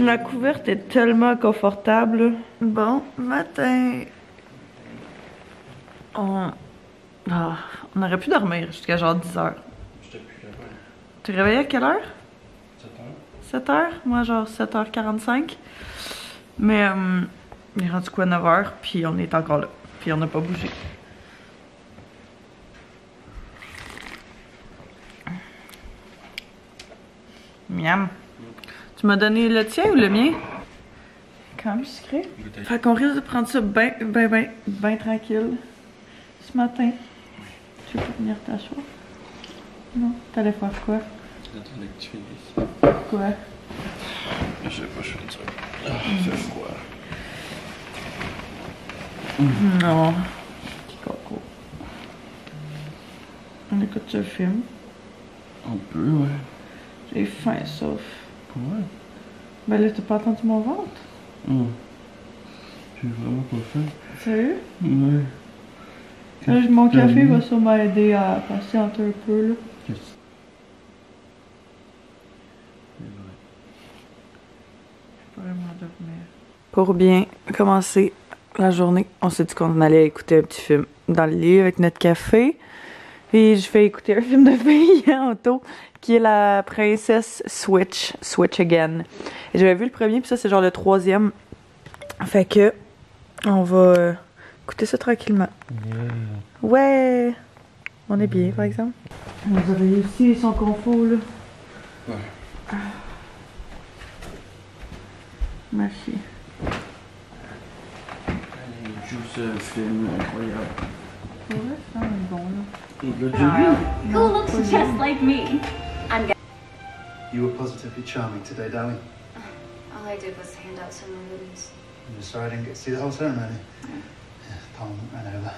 La couverte est tellement confortable. Bon, matin. On aurait pu dormir jusqu'à genre 10 h. J'étais plus capable. T'es réveillé à quelle heure? 7 h. 7 h? Moi, genre 7h45. Mais il est rendu quoi 9 h, puis on est encore là. Puis on n'a pas bougé. Miam. Tu m'as donné le tien ou le mien? Quand même sucré. Fait qu'on risque de prendre ça ben tranquille ce matin. Tu veux pas venir t'asseoir? Non? T'allais faire quoi? J'attendais que tu finisses. Quoi? Je sais pas, je fais ça. Ah, il fait froid. Non. Petit coco. On écoute ce film. On peut, ouais. J'ai faim, sauf. Ouais. Ben là, t'as pas entendu mon ventre? J'ai vraiment pas faim. Sérieux? Ouais. Là, mon café va sûrement aider à patienter un peu, là. Qu'est-ce Pour bien commencer la journée, on s'est dit qu'on allait écouter un petit film dans le lit avec notre café. Puis je fais écouter un film de filles en auto qui est la princesse Switch, Switch Again. Et j'avais vu le premier, puis ça c'est genre le troisième. Fait que on va écouter ça tranquillement. Ouais! On est bien par exemple. Vous avez réussi son confort là. Ouais. Merci. Il joue ce film incroyable. Ouais, c'est quand même bon là. Il l'a déjà vu? Who looks just like me? I'm You were positively charming today, darling. all I did was hand out some ribbons. I'm sorry I didn't get to see the whole ceremony. Yeah, Parliament ran over.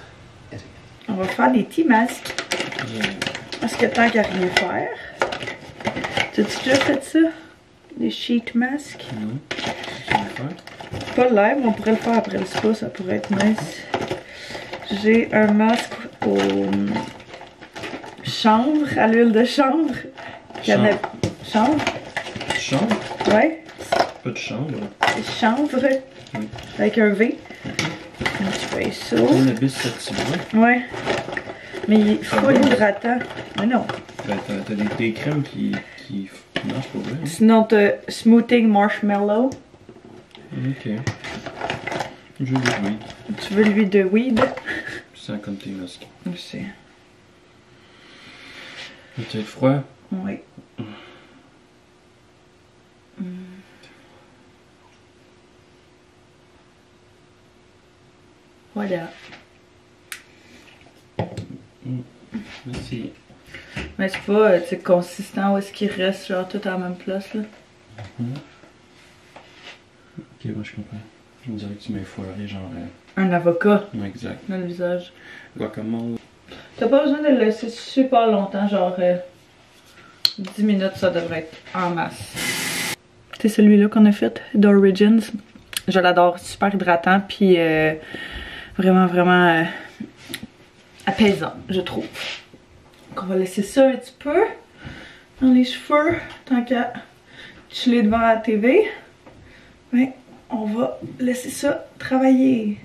Yet again. On va faire des petits masques. Parce que tant qu'à rien faire. T'as-tu déjà fait ça? Des sheet masks? Non. Tu veux faire? Pas live, mais on pourrait le faire après le spa, ça pourrait être nice. J'ai un masque au chanvre, à l'huile de chanvre. Chanvre. Chanvre? Chambre? Ouais. Pas de chambre. Chanvre. Oui. Avec un V. Donc tu fais ça. On habite cette Ouais. Mais il est full hydratant. Mais non. Ben, t'as des crèmes qui marchent pour vrai. Hein? Sinon, t'as Smoothing Marshmallow. Ok. Je veux du weed. Tu veux l'huile de weed? C'est comme tes masques. Je sais. Il était froid. Oui. Voilà. Merci. Mais c'est pas consistant où est-ce qu'il reste genre tout à la même place là. Ok, moi je comprends. Je me dirais que tu m'as foiré genre. Un avocat Exact. dans le visage. Guacamole. T'as pas besoin de le laisser super longtemps, genre 10 minutes ça devrait être en masse. C'est celui-là qu'on a fait d'Origins. Je l'adore, super hydratant puis vraiment apaisant, je trouve. Donc on va laisser ça un petit peu dans les cheveux, tant qu'à chiller devant la TV. Mais on va laisser ça travailler.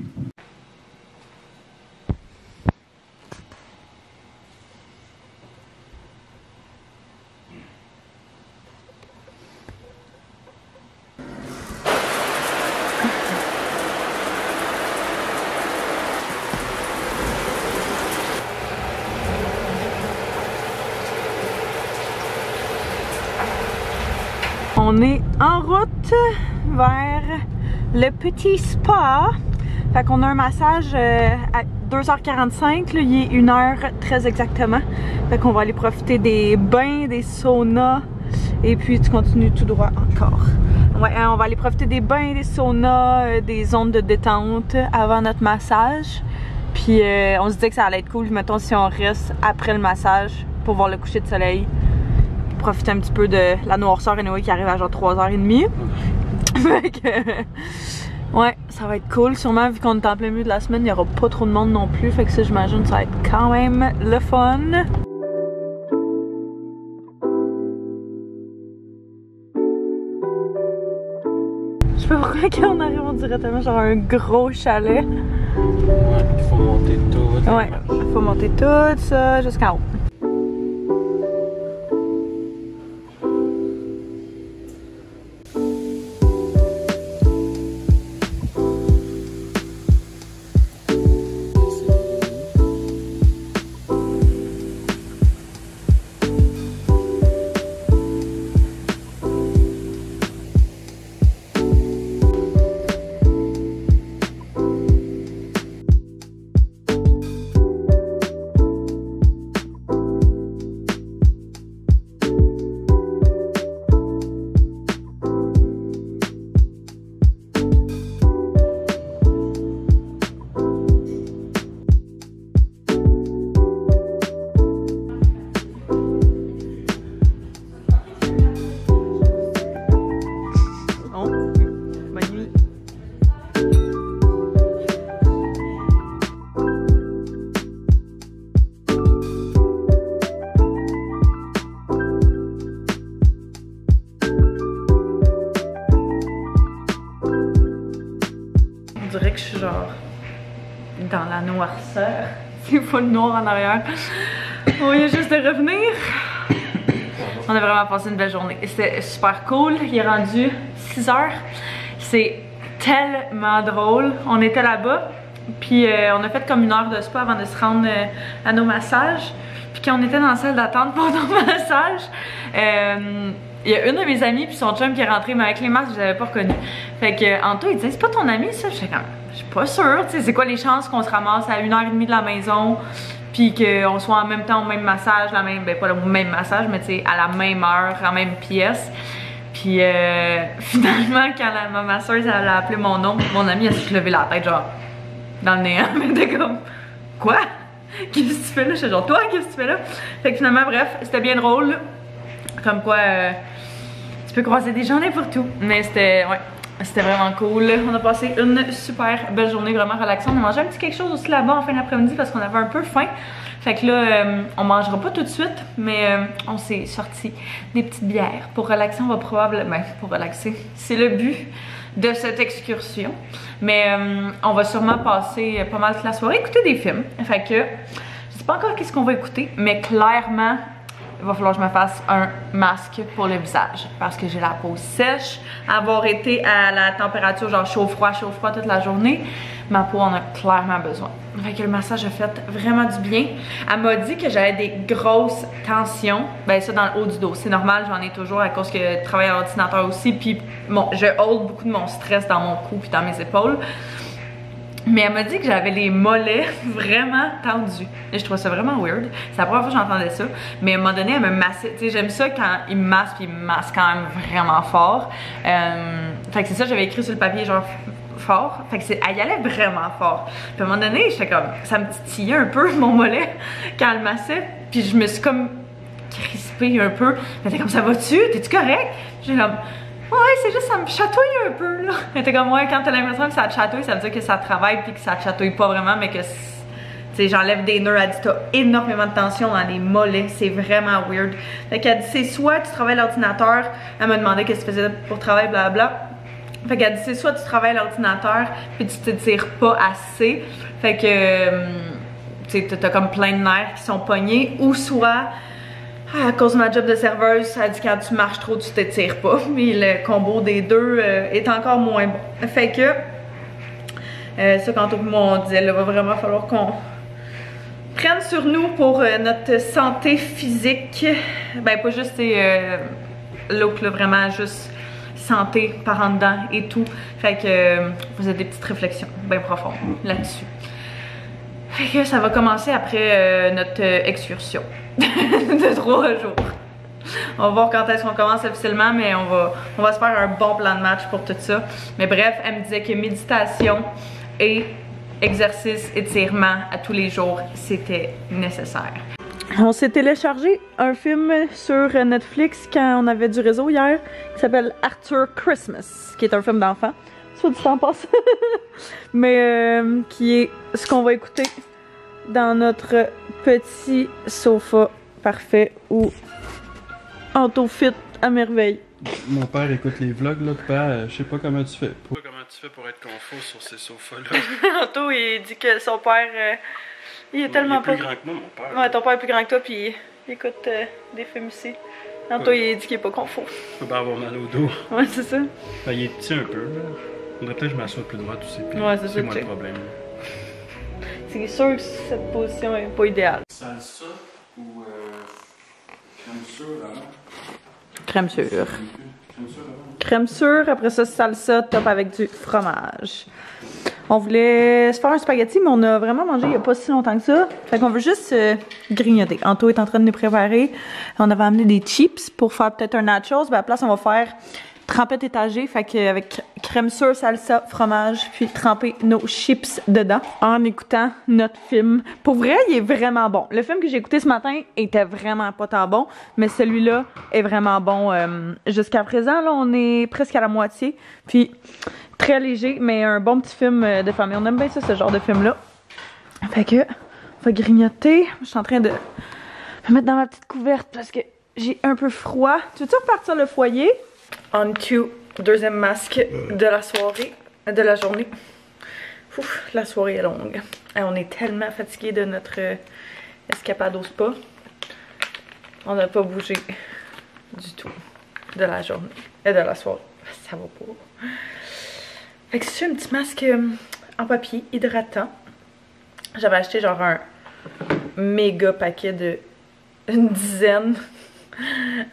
On est en route vers le petit spa. Fait qu'on a un massage à 2h45, là, il est 1h très exactement. Fait qu'on va aller profiter des bains, des saunas. Et puis tu continues tout droit encore. Ouais, on va aller profiter des bains, des saunas, des zones de détente avant notre massage. Puis on se disait que ça allait être cool, mettons si on reste après le massage pour voir le coucher de soleil. Profiter un petit peu de la noirceur anyway, qui arrive à genre 3h30. Fait que ouais, ça va être cool. Sûrement vu qu'on est en plein milieu de la semaine, il n'y aura pas trop de monde non plus. Fait que ça, j'imagine ça va être quand même le fun. pas pourquoi quand on arrive on dirait tellement genre un gros chalet. Ouais, il faut monter tout. Ouais, il faut monter tout ça jusqu'en haut. On dirait que je suis genre dans la noirceur. C'est full noir en arrière. On vient juste de revenir. On a vraiment passé une belle journée. C'était super cool. Il est rendu 6 h. C'est tellement drôle. On était là-bas. Puis on a fait comme 1 heure de spa avant de se rendre à nos massages. Puis quand on était dans la salle d'attente pour nos massages, il y a une de mes amies puis son chum qui est rentré, mais avec les masques, je les avais pas reconnus. Fait que Anto, il disait, c'est pas ton ami ça? J'étais comme, je suis pas sûre, tu sais, c'est quoi les chances qu'on se ramasse à 1h30 de la maison, puis qu'on soit en même temps au même massage, la même, ben pas le même massage, mais tu sais, à la même heure, en même pièce. Puis finalement, quand ma masseuse elle a appelé mon nom, mon amie elle s'est levée la tête, genre, dans le néant, mais t'es comme, quoi? Qu'est-ce que tu fais là? J'étais genre, toi, qu'est-ce que tu fais là? Fait que finalement, bref, c'était bien drôle. Comme quoi, tu peux croiser des gens n'importe où. Mais c'était, ouais, c'était vraiment cool. On a passé une super belle journée, vraiment relaxante. On a mangé un petit quelque chose aussi là-bas en fin d'après-midi parce qu'on avait un peu faim. Fait que là, on mangera pas tout de suite, mais on s'est sorti des petites bières. Pour relaxer, on va probablement, pour relaxer, c'est le but de cette excursion. Mais on va sûrement passer pas mal toute la soirée, écouter des films. Fait que, je sais pas encore qu'est-ce qu'on va écouter, mais clairement, il va falloir que je me fasse un masque pour le visage parce que j'ai la peau sèche. Avoir été à la température genre chaud-froid toute la journée, ma peau en a clairement besoin. Fait que le massage a fait vraiment du bien. Elle m'a dit que j'avais des grosses tensions. Ben ça dans le haut du dos. C'est normal, j'en ai toujours à cause que je travaille à l'ordinateur aussi. Puis bon, je hold beaucoup de mon stress dans mon cou puis dans mes épaules. Mais elle m'a dit que j'avais les mollets vraiment tendus. Et je trouve ça vraiment weird. C'est la première fois que j'entendais ça. Mais à un moment donné, elle me massait. Tu sais, j'aime ça quand il me masse, puis il me masse quand même vraiment fort. Fait que c'est ça, j'avais écrit sur le papier genre fort. Fait que elle y allait vraiment fort. Puis à un moment donné, j'étais comme, ça me titillait un peu mon mollet quand elle massait. Puis je me suis comme crispée un peu. Elle était comme, ça va-tu? T'es-tu correct? J'ai comme, ouais, c'est juste, ça me chatouille un peu, là. Elle était comme, ouais, quand t'as l'impression que ça te chatouille, ça veut dire que ça travaille puis que ça te chatouille pas vraiment, mais que, tu sais, j'enlève des nœuds. Elle dit, t'as énormément de tension dans les mollets, c'est vraiment weird. Fait qu'elle dit, c'est soit tu travailles à l'ordinateur, elle m'a demandé qu'est-ce que tu faisais pour travailler, blablabla. Fait qu'elle dit, c'est soit tu travailles à l'ordinateur puis tu te tires pas assez, fait que, tu sais, t'as comme plein de nerfs qui sont pognés, ou soit, à cause de ma job de serveuse, ça dit quand tu marches trop, tu t'étires pas. Mais le combo des deux est encore moins bon. Fait que, ça quand on disait, il va vraiment falloir qu'on prenne sur nous pour notre santé physique. Ben pas juste look, là, vraiment juste santé par en dedans et tout. Fait que vous avez des petites réflexions bien profondes là-dessus. Fait que ça va commencer après notre excursion de 3 jours. On va voir quand est-ce qu'on commence officiellement, mais on va se faire un bon plan de match pour tout ça. Mais bref, elle me disait que méditation et exercice, étirement à tous les jours, c'était nécessaire. On s'est téléchargé un film sur Netflix quand on avait du réseau hier, qui s'appelle Arthur Christmas, qui est un film d'enfant. Soit du temps passe. Mais qui est ce qu'on va écouter dans notre petit sofa parfait où Anto fit à merveille. Mon père écoute les vlogs, là, papa, je sais pas comment tu fais. Comment tu fais pour être confort sur ces sofas-là? Anto, il dit que son père, il est tellement pas... Il est plus grand que moi, mon père. Ouais, ton père est plus grand que toi, puis il écoute des films ici. Anto, il dit qu'il est pas confort. Il peut pas avoir mal au dos. Ouais, c'est ça. Ben, il est petit un peu, là. Faudrait peut-être que je m'assoie plus droit aussi. Ouais, c'est ça. C'est moi le problème. C'est sûr que cette position est pas idéale. Salsa ou crème sûre avant? Crème sûre. Crème sûre avant? Crème sûre, après ça, salsa top avec du fromage. On voulait se faire un spaghetti, mais on a vraiment mangé il n'y a pas si longtemps que ça. Fait qu'on veut juste grignoter. Anto est en train de nous préparer. On avait amené des chips pour faire peut-être un nachos. Ben, à la place, on va faire trempette étagée. Fait qu'avec crème sûre, salsa, fromage, puis tremper nos chips dedans en écoutant notre film. Pour vrai, il est vraiment bon. Le film que j'ai écouté ce matin était vraiment pas tant bon, mais celui-là est vraiment bon. Jusqu'à présent, là, on est presque à la moitié. Puis très léger, mais un bon petit film de famille. On aime bien ça, ce genre de film-là. Fait que, on va grignoter. Je suis en train de me mettre dans ma petite couverte parce que j'ai un peu froid. Tu veux-tu repartir le foyer? On to deuxième masque de la soirée, de la journée. Ouf, la soirée est longue. Et on est tellement fatigué de notre escapade au spa. On n'a pas bougé du tout de la journée et de la soirée. Ça va pas. Fait que c'est un petit masque en papier hydratant. J'avais acheté genre un méga paquet de une dizaine.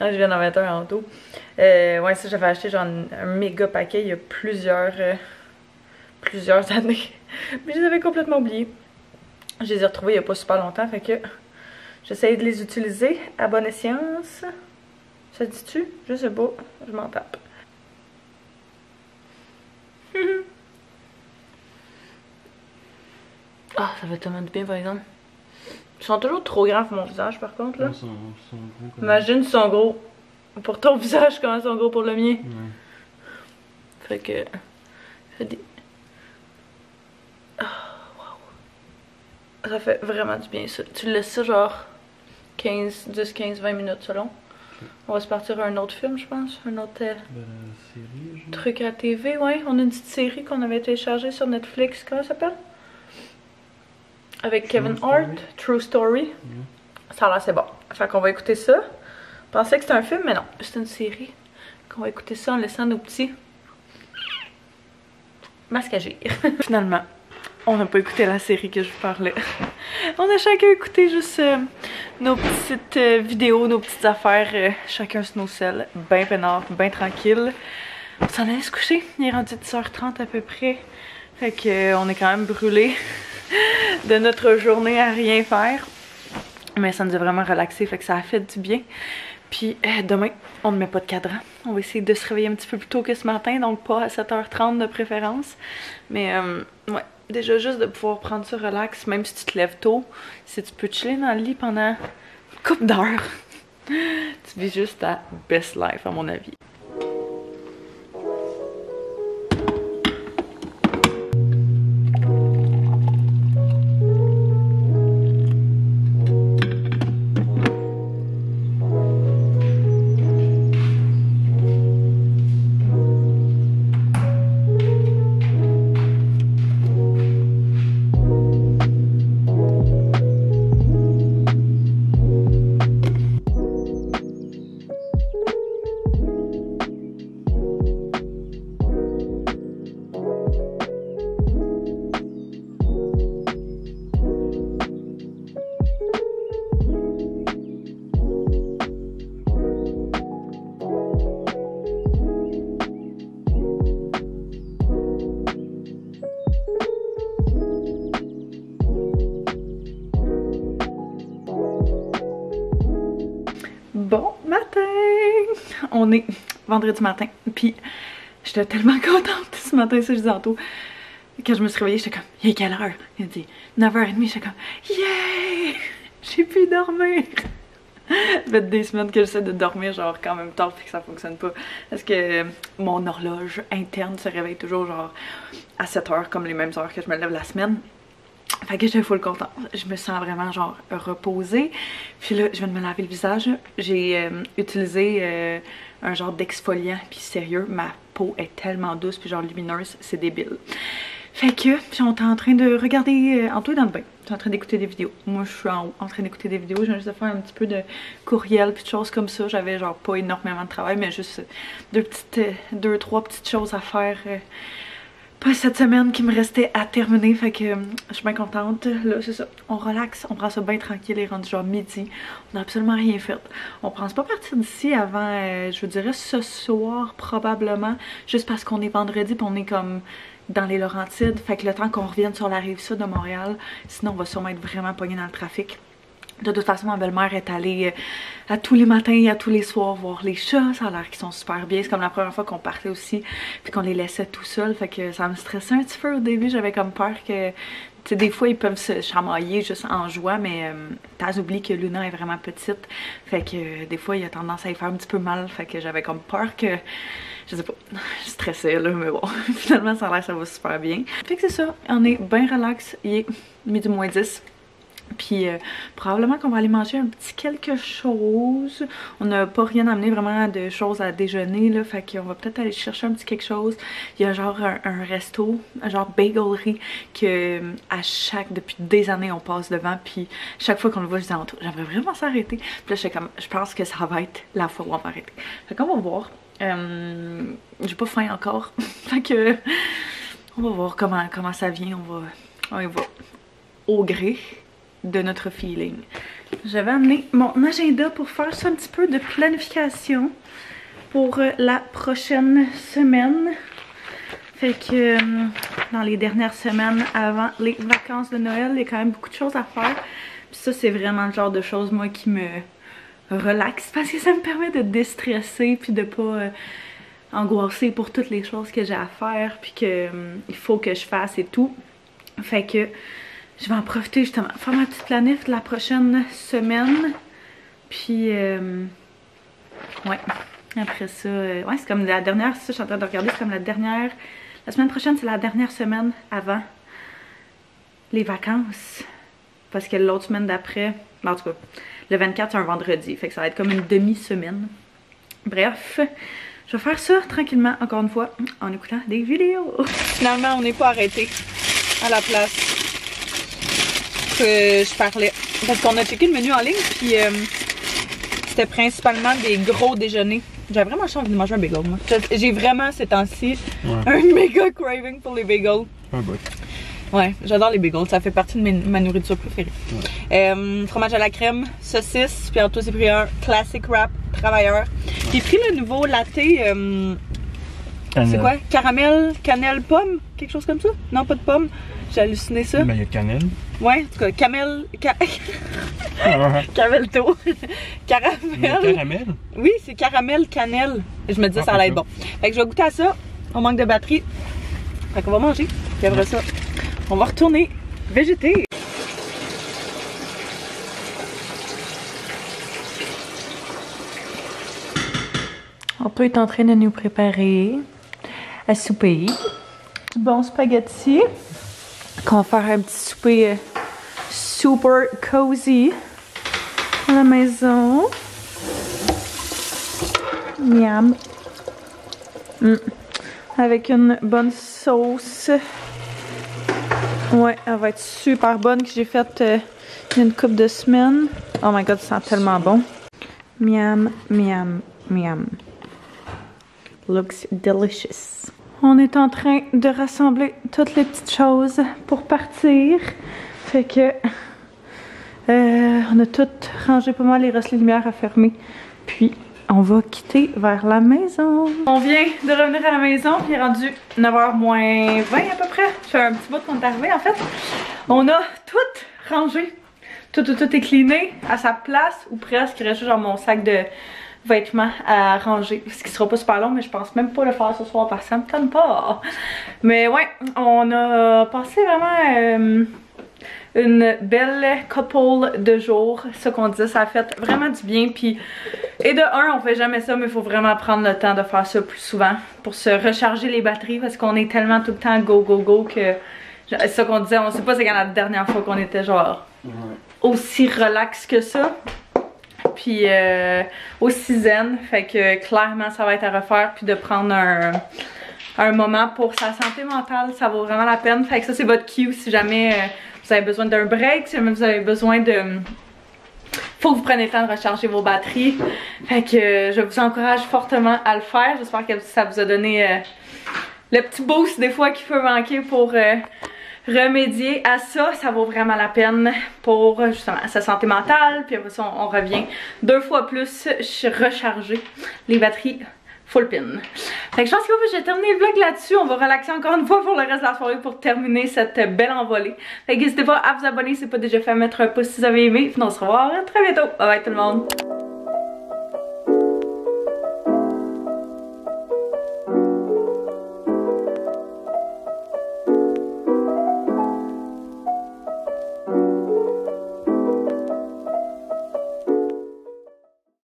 Je viens d'en mettre un en tout. Ouais, ça j'avais acheté genre un méga paquet il y a plusieurs années. Mais je les avais complètement oubliés. Je les ai retrouvés il y a pas super longtemps. Fait que j'essaye de les utiliser à bonne escience. Ça dit-tu? Je sais pas. Je m'en tape. Ah, ça fait tellement de bien par exemple. Ils sont toujours trop grands pour mon visage par contre là. Ils sont gros comme... Imagine, ils sont gros pour ton visage, comment ils sont gros pour le mien. Ouais. Fait que... Fait des... Oh, wow. Ça fait vraiment du bien ça. Tu laisses ça genre 10, 15, 20 minutes selon. Okay. On va se partir à un autre film je pense. Un autre série, genre. Truc à TV, ouais. On a une petite série qu'on avait téléchargée sur Netflix. Comment ça s'appelle? Avec Kevin Hart, True Story. Ça a l'air c'est bon. Fait qu'on va écouter ça. Je pensais que c'était un film, mais non, c'est une série. Qu'on va écouter ça en laissant nos petits masques à gire. Finalement, on n'a pas écouté la série que je vous parlais. On a chacun écouté juste nos petites vidéos, nos petites affaires, chacun sur nos selles. Ben peinard, ben tranquille. On s'en allait se coucher. Il est rendu 10h30 à peu près. Fait qu'on est quand même brûlés de notre journée à rien faire. Mais ça nous a vraiment relaxé, fait que ça a fait du bien. Puis demain, on ne met pas de cadran. On va essayer de se réveiller un petit peu plus tôt que ce matin, donc pas à 7h30 de préférence. Mais ouais, déjà juste de pouvoir prendre ça relax, même si tu te lèves tôt, si tu peux chiller dans le lit pendant une couple d'heures, tu vis juste ta best life à mon avis. Bon matin! On est vendredi matin, puis j'étais tellement contente ce matin, ça je disais tantôt. Quand je me suis réveillée, j'étais comme, il est quelle heure? Il a dit 9h30, j'étais comme, yeah! J'ai pu dormir! Ça fait des semaines que j'essaie de dormir genre quand même tard, puis que ça fonctionne pas. Parce que mon horloge interne se réveille toujours genre à 7h, comme les mêmes heures que je me lève la semaine. Fait que j'étais full contente. Je me sens vraiment genre reposée. Puis là, je viens de me laver le visage. J'ai utilisé un genre d'exfoliant. Puis sérieux, ma peau est tellement douce puis genre lumineuse, c'est débile. Fait que, puis on est en train de regarder Antoine dans le bain. Je suis en train d'écouter des vidéos. Moi, je suis en train d'écouter des vidéos. Je viens juste de faire un petit peu de courriel puis de choses comme ça. J'avais genre pas énormément de travail, mais juste deux, trois petites choses à faire. Pas cette semaine qui me restait à terminer, fait que je suis bien contente. Là, c'est ça, on relaxe, on prend ça bien tranquille, il est rendu genre midi, on n'a absolument rien fait. On pense pas partir d'ici avant, je vous dirais ce soir probablement, juste parce qu'on est vendredi puis on est comme dans les Laurentides, fait que le temps qu'on revienne sur la rive sud de Montréal, sinon on va sûrement être vraiment pogné dans le trafic. De toute façon, ma belle-mère est allée à tous les matins et à tous les soirs voir les chats. Ça a l'air qu'ils sont super bien. C'est comme la première fois qu'on partait aussi puis qu'on les laissait tout seuls. Fait que ça me stressait un petit peu au début. J'avais comme peur que... Tu sais, des fois, ils peuvent se chamailler juste en jouant, mais t'as oublié que Luna est vraiment petite. Fait que des fois, il a tendance à y faire un petit peu mal. Fait que j'avais comme peur que... Je sais pas, je stressais là, mais bon, finalement, ça a l'air que ça va super bien. Fait que c'est ça, on est bien relax. Il est midi moins 10. Puis probablement qu'on va aller manger un petit quelque chose. On n'a pas rien amené vraiment de choses à déjeuner là, fait qu'on va peut-être aller chercher un petit quelque chose. Il y a genre un resto, un genre bagelerie que depuis des années on passe devant, puis chaque fois qu'on le voit je dis j'aimerais vraiment s'arrêter. Puis là je pense que ça va être la fois où on va arrêter. Fait qu'on va voir. J'ai pas faim encore. Fait que on va voir comment ça vient. On y va au gré de notre feeling. J'avais amené mon agenda pour faire ça un petit peu de planification pour la prochaine semaine. Fait que dans les dernières semaines avant les vacances de Noël, il y a quand même beaucoup de choses à faire. Puis ça, c'est vraiment le genre de choses, moi, qui me relaxe parce que ça me permet de déstresser puis de pas angoisser pour toutes les choses que j'ai à faire puis que il faut que je fasse et tout. Fait que je vais en profiter justement, faire ma petite planif de la prochaine semaine. Puis, ouais, après ça, ouais, c'est comme la dernière, ça je suis en train de regarder, c'est comme la dernière, la semaine prochaine c'est la dernière semaine avant les vacances. Parce que l'autre semaine d'après, en tout cas, le 24 c'est un vendredi, fait que ça va être comme une demi-semaine. Bref, je vais faire ça tranquillement, encore une fois, en écoutant des vidéos. Finalement, on n'est pas arrêté à la place que je parlais. Parce qu'on a checké le menu en ligne, puis c'était principalement des gros déjeuners. J'avais vraiment envie de manger un bagel, moi. J'ai vraiment, ces temps-ci, un méga craving pour les bagels. Ouais, j'adore les bagels. Ça fait partie de ma nourriture préférée. Fromage à la crème, saucisse, puis en tout, j'ai pris un classic wrap travailleur. J'ai pris le nouveau latte, c'est quoi? Caramel, cannelle, pomme? Quelque chose comme ça? Non, pas de pomme. J'ai halluciné ça. Mais il y a de cannelle. Ouais, en tout cas, Camelto. Caramel. Caramel? Oui, c'est caramel, cannelle. Je me disais ça allait être bon. Fait que je vais goûter à ça. On manque de batterie. Fait qu'on va manger. Puis après ça, on va retourner végéter. Anto est en train de nous préparer à souper. Du bon spaghetti. On va faire un petit souper super cozy à la maison. Miam. Avec une bonne sauce. Ouais, elle va être super bonne que j'ai faite il y a une couple de semaines. Oh my god, ça sent tellement bon. Miam, miam, miam. Looks delicious. On est en train de rassembler toutes les petites choses pour partir. Fait que on a tout rangé pas mal, il reste les lumières à fermer. Puis on va quitter vers la maison. On vient de revenir à la maison, il est rendu 9h moins 20 à peu près. Je fais un petit bout qu'on est arrivé en fait. On a tout rangé. Tout est cleané à sa place ou presque. Il reste juste genre mon sac de vêtements à ranger, ce qui sera pas super long, mais je pense même pas le faire ce soir parce que ça me tente pas. Mais ouais, on a passé vraiment une belle couple de jours, ce qu'on disait, ça a fait vraiment du bien. Puis, et de un, on fait jamais ça, mais il faut vraiment prendre le temps de faire ça plus souvent pour se recharger les batteries parce qu'on est tellement tout le temps go go go que C'est ça qu'on disait, on sait pas c'est quand la dernière fois qu'on était genre aussi relax que ça. Puis aussi zen. Fait que clairement ça va être à refaire. Puis de prendre un moment pour sa santé mentale, ça vaut vraiment la peine. Fait que ça c'est votre cue si jamais vous avez besoin d'un break, si jamais vous avez besoin de... Faut que vous preniez le temps de recharger vos batteries. Fait que je vous encourage fortement à le faire. J'espère que ça vous a donné le petit boost des fois qu'il peut manquer pour remédier à ça. Ça vaut vraiment la peine pour justement sa santé mentale. Puis après ça on revient 2 fois plus recharger les batteries full pin. Fait que je pense que je vais terminer le vlog là-dessus. On va relaxer encore une fois pour le reste de la soirée pour terminer cette belle envolée. Fait que n'hésitez pas à vous abonner si c'est pas déjà fait, à mettre un pouce si vous avez aimé. Puis on se revoit très bientôt. Bye bye tout le monde.